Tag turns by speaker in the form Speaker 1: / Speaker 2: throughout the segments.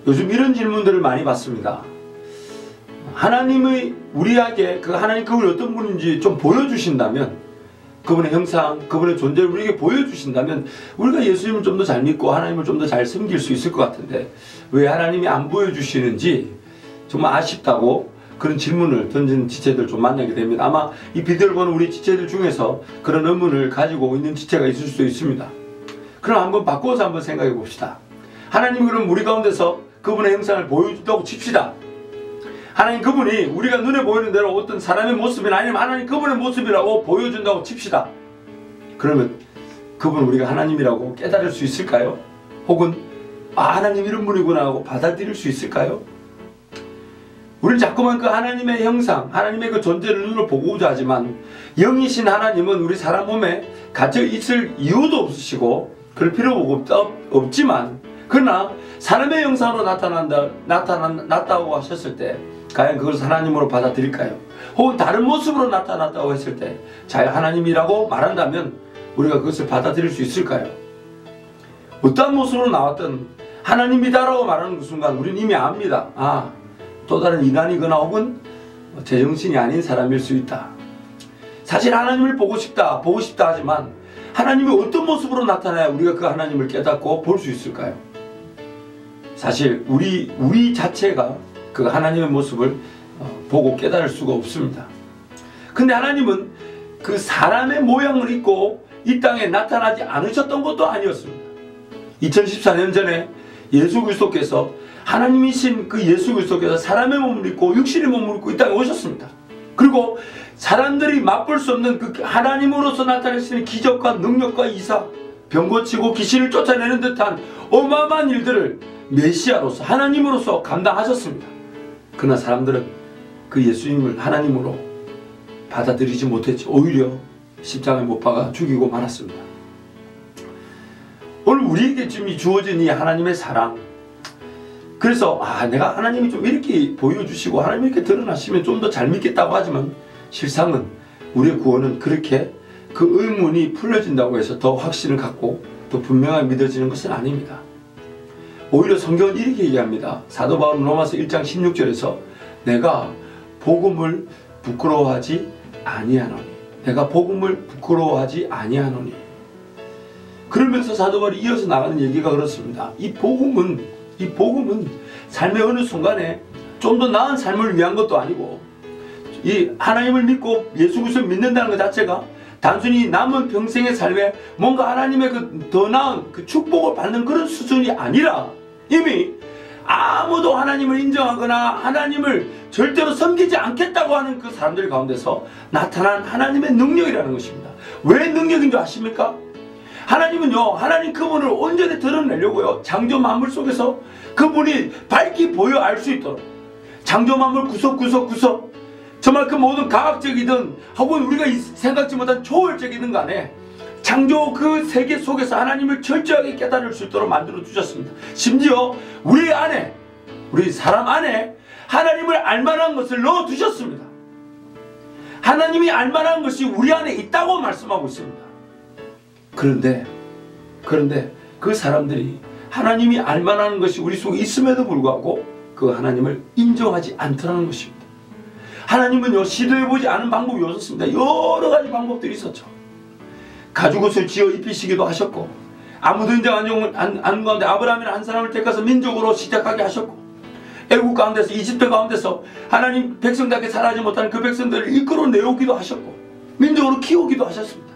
Speaker 1: 요즘 이런 질문들을 많이 받습니다. 하나님의 우리에게 그 하나님 그분이 어떤 분인지 좀 보여주신다면, 그분의 형상, 그분의 존재를 우리에게 보여주신다면 우리가 예수님을 좀 더 잘 믿고 하나님을 좀 더 잘 섬길 수 있을 것 같은데 왜 하나님이 안 보여주시는지 정말 아쉽다고 그런 질문을 던지는 지체들 좀 만나게 됩니다. 아마 이 비디오를 보는 우리 지체들 중에서 그런 의문을 가지고 있는 지체가 있을 수도 있습니다. 그럼 한번 바꿔서 한번 생각해 봅시다. 하나님이 그럼 우리 가운데서 그분의 형상을 보여준다고 칩시다. 하나님 그분이 우리가 눈에 보이는 대로 어떤 사람의 모습이나 아니면 하나님 그분의 모습이라고 보여준다고 칩시다. 그러면 그분 우리가 하나님이라고 깨달을 수 있을까요? 혹은 하나님 이런 분이구나 하고 받아들일 수 있을까요? 우리는 자꾸만 그 하나님의 형상, 하나님의 그 존재를 눈으로 보고자 하지만 영이신 하나님은 우리 사람 몸에 갇혀 있을 이유도 없으시고 그럴 필요가 없지만, 그러나 사람의 형상으로 나타났다고 하셨을 때 과연 그것을 하나님으로 받아들일까요? 혹은 다른 모습으로 나타났다고 했을 때 자기 하나님이라고 말한다면 우리가 그것을 받아들일 수 있을까요? 어떠한 모습으로 나왔든 하나님이다라고 말하는 그 순간 우리는 이미 압니다. 또 다른 인간이거나 혹은 제정신이 아닌 사람일 수 있다. 사실 하나님을 보고 싶다 하지만 하나님이 어떤 모습으로 나타나야 우리가 그 하나님을 깨닫고 볼 수 있을까요? 사실 우리 자체가 그 하나님의 모습을 보고 깨달을 수가 없습니다. 근데 하나님은 그 사람의 모양을 입고 이 땅에 나타나지 않으셨던 것도 아니었습니다. 2014년 전에 예수 그리스도께서, 하나님이신 그 예수 그리스도께서 사람의 몸을 입고 육신의 몸을 입고 이 땅에 오셨습니다. 그리고 사람들이 맛볼 수 없는 그 하나님으로서 나타내시는 기적과 능력과 이사, 병 고치고 귀신을 쫓아내는 듯한 어마어마한 일들을 메시아로서 하나님으로서 감당하셨습니다. 그러나 사람들은 그 예수님을 하나님으로 받아들이지 못했죠. 오히려 십자가에 못 박아 죽이고 말았습니다. 오늘 우리에게 지금 주어진 이 하나님의 사랑, 그래서 내가 하나님이 좀 이렇게 보여주시고 하나님이 이렇게 드러나시면 좀 더 잘 믿겠다고 하지만 실상은 우리의 구원은 그렇게 그 의문이 풀려진다고 해서 더 확신을 갖고 더 분명하게 믿어지는 것은 아닙니다. 오히려 성경은 이렇게 얘기합니다. 사도 바울은 로마서 1장 16절에서 내가 복음을 부끄러워하지 아니하노니, 내가 복음을 부끄러워하지 아니하노니, 그러면서 사도 바울이 이어서 나가는 얘기가 그렇습니다. 이 복음은 삶의 어느 순간에 좀 더 나은 삶을 위한 것도 아니고, 이 하나님을 믿고 예수 그리스도를 믿는다는 것 자체가 단순히 남은 평생의 삶에 뭔가 하나님의 그 더 나은 그 축복을 받는 그런 수준이 아니라 이미 아무도 하나님을 인정하거나 하나님을 절대로 섬기지 않겠다고 하는 그 사람들 가운데서 나타난 하나님의 능력이라는 것입니다. 왜 능력인 줄 아십니까? 하나님은요, 하나님 그분을 온전히 드러내려고요, 창조 만물 속에서 그분이 밝히 보여 알 수 있도록 창조 만물 구석구석 정말 그 모든 과학적이든 혹은 우리가 생각지 못한 초월적이든 간에 창조 그 세계 속에서 하나님을 철저하게 깨달을 수 있도록 만들어 주셨습니다. 심지어 우리 안에, 우리 사람 안에 하나님을 알만한 것을 넣어 두셨습니다. 하나님이 알만한 것이 우리 안에 있다고 말씀하고 있습니다. 그런데 그 사람들이 하나님이 알만한 것이 우리 속에 있음에도 불구하고 그 하나님을 인정하지 않더라는 것입니다. 하나님은요, 시도해보지 않은 방법이 없었습니다. 여러 가지 방법들이 있었죠. 가죽옷을 지어 입히시기도 하셨고, 아무도 인정 안 가운데 아브라함이라는 한 사람을 택해서 민족으로 시작하게 하셨고, 애국 가운데서, 이집트 가운데서 하나님 백성답게 살아가지 못하는 그 백성들을 이끌어내오기도 하셨고, 민족으로 키우기도 하셨습니다.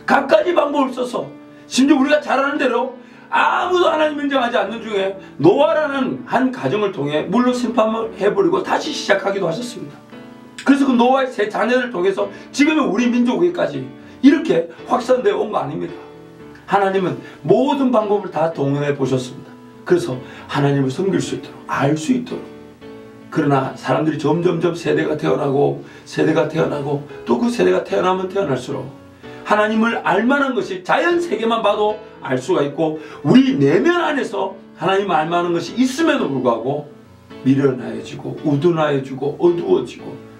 Speaker 1: 갖가지 방법을 써서, 심지어 우리가 잘 아는 대로 아무도 하나님 인정하지 않는 중에 노아라는 한 가정을 통해 물로 심판을 해버리고 다시 시작하기도 하셨습니다. 그래서 그 노아의 세 자녀를 통해서 지금의 우리 민족에까지 이렇게 확산되어 온 거 아닙니까? 하나님은 모든 방법을 다 동원해 보셨습니다. 그래서 하나님을 섬길 수 있도록, 알 수 있도록. 그러나 사람들이 점점점 세대가 태어나고 또 그 세대가 태어나면 태어날수록 하나님을 알만한 것이 자연 세계만 봐도 알 수가 있고, 우리 내면 안에서 하나님을 알만한 것이 있음에도 불구하고 미련하여지고 우둔하여지고 어두워지고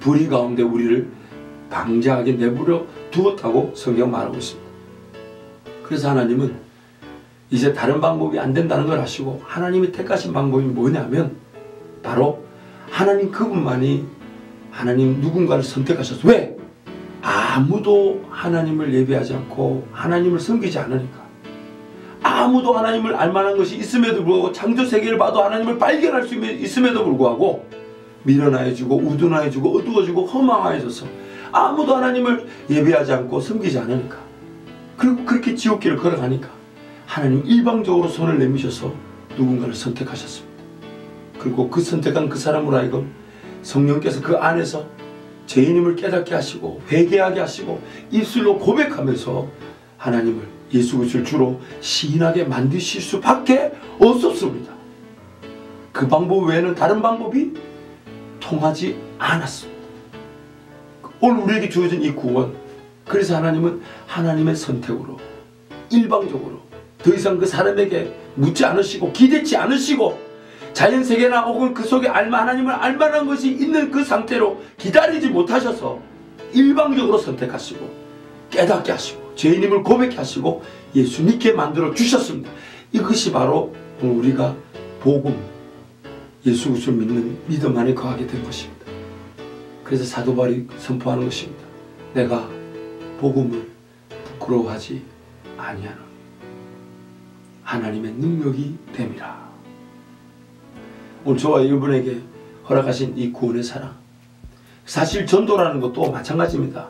Speaker 1: 불의 가운데 우리를 방자하게 내버려 두었다고 성경 말하고 있습니다. 그래서 하나님은 이제 다른 방법이 안 된다는 걸 아시고 하나님이 택하신 방법이 뭐냐면 바로 하나님 그분만이 하나님 누군가를 선택하셨어. 왜? 아무도 하나님을 예배하지 않고 하나님을 섬기지 않으니까. 아무도 하나님을 알만한 것이 있음에도 불구하고 창조세계를 봐도 하나님을 발견할 수 있음에도 불구하고 미련하여지고 우둔하여지고 어두워지고 허망하여져서 아무도 하나님을 예배하지 않고 섬기지 않으니까. 그리고 그렇게 지옥길을 걸어가니까 하나님 일방적으로 손을 내미셔서 누군가를 선택하셨습니다. 그리고 그 선택한 그 사람으로 하여금 성령께서 그 안에서 죄인임을 깨닫게 하시고 회개하게 하시고 입술로 고백하면서 하나님을 예수 그리스도를 주로 시인하게 만드실 수밖에 없었습니다. 그 방법 외에는 다른 방법이 통하지 않았습니다. 오늘 우리에게 주어진 이 구원, 그래서 하나님은 하나님의 선택으로 일방적으로 더 이상 그 사람에게 묻지 않으시고 기대치 않으시고 자연세계나 혹은 그 속에 하나님을 알만한 것이 있는 그 상태로 기다리지 못하셔서 일방적으로 선택하시고 깨닫게 하시고 죄인임을 고백케 하시고 예수 믿게 만들어 주셨습니다. 이것이 바로 우리가 복음, 예수 그리스도를 믿는 믿음 안에 거하게 된 것입니다. 그래서 사도 바울이 선포하는 것입니다. 내가 복음을 부끄러워하지 아니하노니 하나님의 능력이 됨이라. 오늘 저와 여러분에게 허락하신 이 구원의 사랑, 사실 전도라는 것도 마찬가지입니다.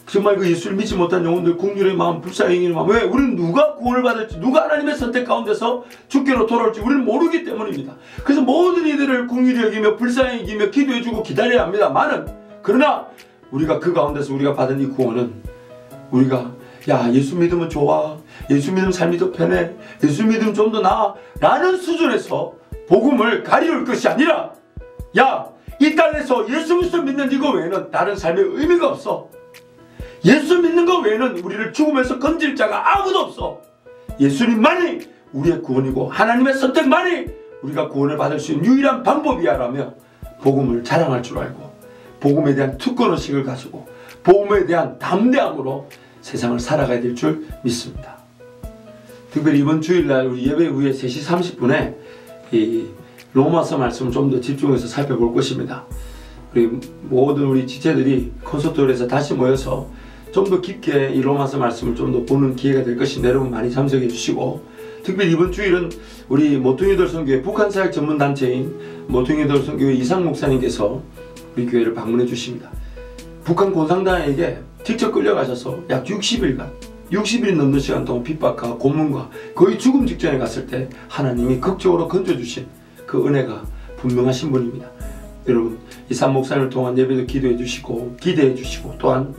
Speaker 1: 정말 그 예수를 믿지 못한 영혼들 긍휼의 마음, 불쌍히 여기는 마음, 왜? 우리는 누가 구원을 받을지, 누가 하나님의 선택 가운데서 주께로 돌아올지 우리는 모르기 때문입니다. 그래서 모든 이들을 긍휼히 여기며 불쌍히 여기며 기도해주고 기다려야 합니다만은, 그러나 우리가 그 가운데서 우리가 받은 이 구원은 우리가 야 예수 믿으면 좋아, 예수 믿으면 삶이 더 편해, 예수 믿으면 좀 더 나아 라는 수준에서 복음을 가리울 것이 아니라, 야 이 땅에서 예수 그리스도 믿는 이거 외에는 다른 삶의 의미가 없어. 예수 믿는 것 외에는 우리를 죽음에서 건질 자가 아무도 없어. 예수님만이 우리의 구원이고 하나님의 선택만이 우리가 구원을 받을 수 있는 유일한 방법이야 라며 복음을 자랑할 줄 알고 복음에 대한 특권의식을 가지고 복음에 대한 담대함으로 세상을 살아가야 될 줄 믿습니다. 특별히 이번 주일날 우리 예배 후에 3시 30분에 이 로마서 말씀을 좀 더 집중해서 살펴볼 것입니다. 우리 모든 우리 지체들이 콘서트홀에서 다시 모여서 좀 더 깊게 이 로마서 말씀을 좀 더 보는 기회가 될 것인데 여러분 많이 참석해 주시고, 특별히 이번 주일은 우리 모퉁이돌 선교회 북한사역 전문단체인 모퉁이돌 선교회 이상 목사님께서 우리 교회를 방문해 주십니다. 북한 공산당에게 직접 끌려가셔서 약 60일 넘는 시간 동안 핍박과 고문과 거의 죽음 직전에 갔을 때 하나님이 극적으로 건져주신 그 은혜가 분명하신 분입니다. 여러분 이상 목사님을 통한 예배도 기도해 주시고 기대해 주시고, 또한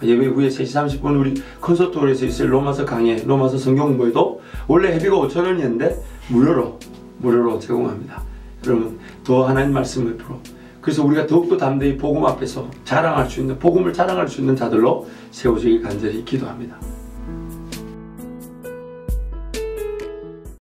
Speaker 1: 예배 후에 3시 30분 우리 콘서트홀에서 있을 로마서 강의, 로마서 성경 공부에도 원래 회비가 5,000원이었는데 무료로 제공합니다. 여러분 더 하나님 말씀을 풀어, 그래서 우리가 더욱더 담대히 복음 앞에서 자랑할 수 있는, 복음을 자랑할 수 있는 자들로 세워지길 간절히 기도합니다.